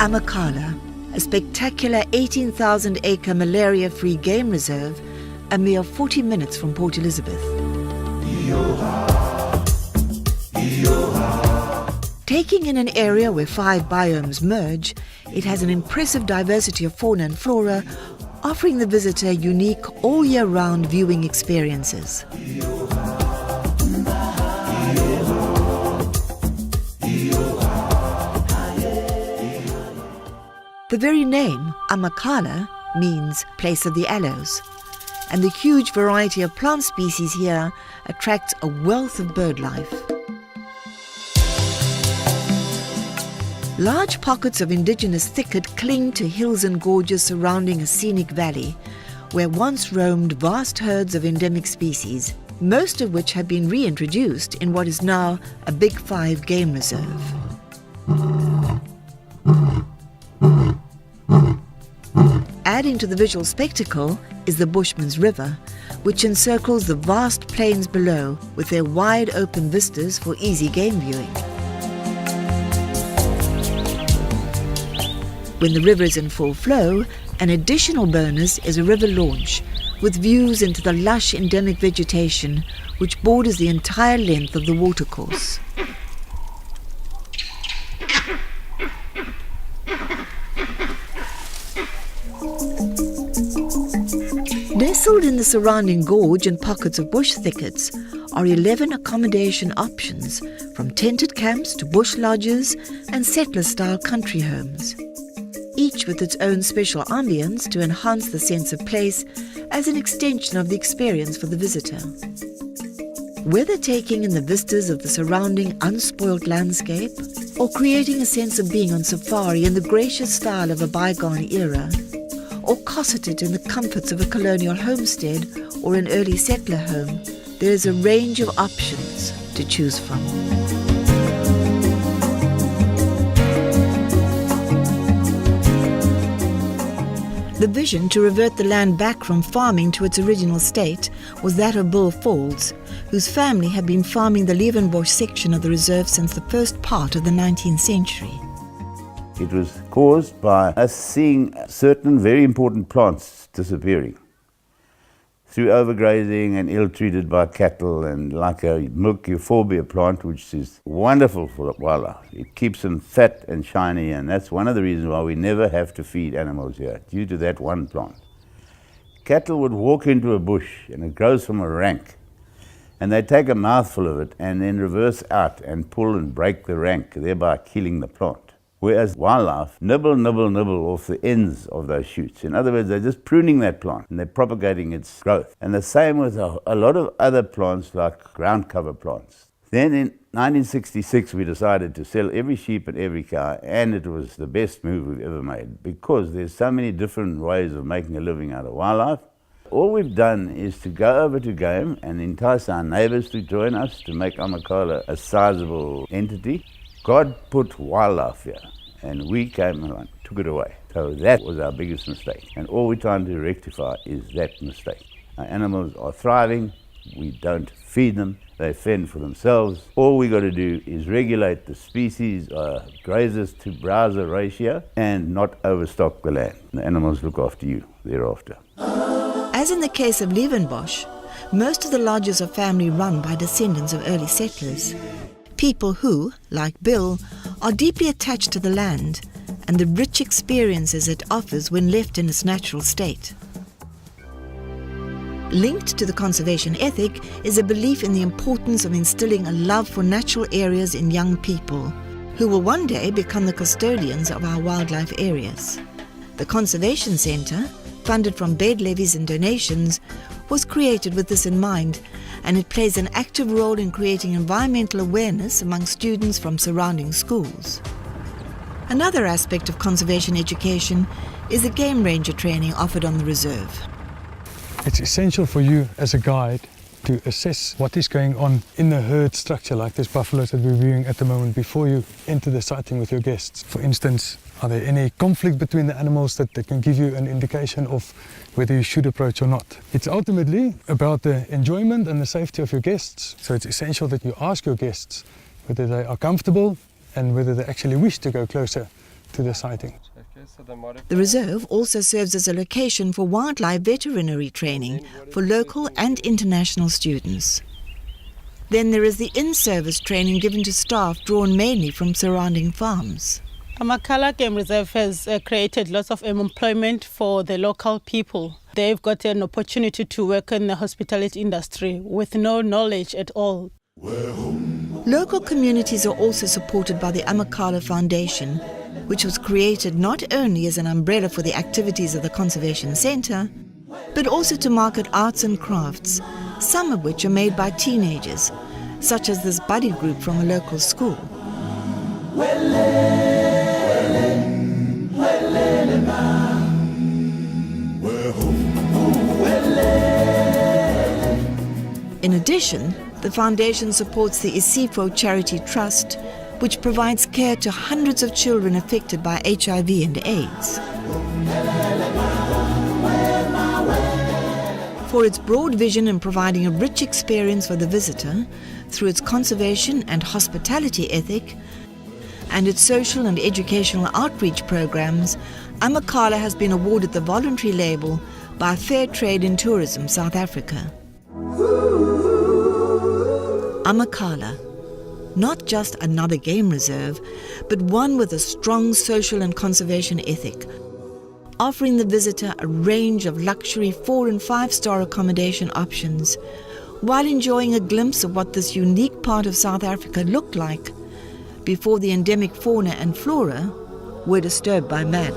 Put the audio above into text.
Amakhala, a spectacular 18,000-acre malaria-free game reserve, a mere 40 minutes from Port Elizabeth. Taking in an area where 5 biomes merge, it has an impressive diversity of fauna and flora, offering the visitor unique all-year-round viewing experiences. The very name, Amakhala, means place of the aloes, and the huge variety of plant species here attracts a wealth of bird life. Large pockets of indigenous thicket cling to hills and gorges surrounding a scenic valley, where once roamed vast herds of endemic species, most of which have been reintroduced in what is now a Big Five game reserve. Adding to the visual spectacle is the Bushman's River, which encircles the vast plains below with their wide open vistas for easy game viewing. When the river is in full flow, an additional bonus is a river launch with views into the lush endemic vegetation which borders the entire length of the watercourse. Nestled in the surrounding gorge and pockets of bush thickets are 11 accommodation options, from tented camps to bush lodges and settler-style country homes, each with its own special ambience to enhance the sense of place as an extension of the experience for the visitor. Whether taking in the vistas of the surrounding unspoilt landscape or creating a sense of being on safari in the gracious style of a bygone era, or cosseted in the comforts of a colonial homestead or an early settler home, there is a range of options to choose from. The vision to revert the land back from farming to its original state was that of Bill Falls, whose family had been farming the Leeuwenbosch section of the reserve since the first part of the 19th century. It was caused by us seeing certain very important plants disappearing through overgrazing and ill-treated by cattle, and like a milk euphorbia plant, which is wonderful for wildlife. It keeps them fat and shiny, and that's one of the reasons why we never have to feed animals here, due to that one plant. Cattle would walk into a bush, and it grows from a rank, and they take a mouthful of it and then reverse out and pull and break the rank, thereby killing the plant. Whereas wildlife nibble off the ends of those shoots. In other words, they're just pruning that plant and they're propagating its growth. And the same with a lot of other plants like ground cover plants. Then in 1966 we decided to sell every sheep and every cow, and it was the best move we've ever made, because there's so many different ways of making a living out of wildlife. All we've done is to go over to game and entice our neighbours to join us to make Amakhala a sizable entity. God put wildlife here, and we came along, took it away. So that was our biggest mistake, and all we're trying to rectify is that mistake. Our animals are thriving, we don't feed them, they fend for themselves. All we got to do is regulate the species grazers to browser ratio and not overstock the land. The animals look after you thereafter. As in the case of Leeuwenbosch, most of the lodges are family run by descendants of early settlers. People who, like Bill, are deeply attached to the land and the rich experiences it offers when left in its natural state. Linked to the conservation ethic is a belief in the importance of instilling a love for natural areas in young people, who will one day become the custodians of our wildlife areas. The Conservation Centre, funded from bed levies and donations, was created with this in mind, and it plays an active role in creating environmental awareness among students from surrounding schools. Another aspect of conservation education is the game ranger training offered on the reserve. It's essential for you as a guide to assess what is going on in the herd structure, like this buffaloes that we're viewing at the moment, before you enter the sighting with your guests. For instance, are there any conflict between the animals that can give you an indication of whether you should approach or not? It's ultimately about the enjoyment and the safety of your guests. So it's essential that you ask your guests whether they are comfortable and whether they actually wish to go closer to the sighting. The reserve also serves as a location for wildlife veterinary training for local and international students. Then there is the in-service training given to staff drawn mainly from surrounding farms. Amakhala Game Reserve has created lots of employment for the local people. They've got an opportunity to work in the hospitality industry with no knowledge at all. Local communities are also supported by the Amakhala Foundation, which was created not only as an umbrella for the activities of the Conservation Centre, but also to market arts and crafts, some of which are made by teenagers, such as this buddy group from a local school. In addition, the foundation supports the Isifo Charity Trust, which provides care to hundreds of children affected by HIV and AIDS. For its broad vision in providing a rich experience for the visitor through its conservation and hospitality ethic, and its social and educational outreach programs, Amakhala has been awarded the voluntary label by Fair Trade in Tourism South Africa. Amakhala, not just another game reserve, but one with a strong social and conservation ethic, offering the visitor a range of luxury 4- and 5-star accommodation options, while enjoying a glimpse of what this unique part of South Africa looked like before the endemic fauna and flora were disturbed by man.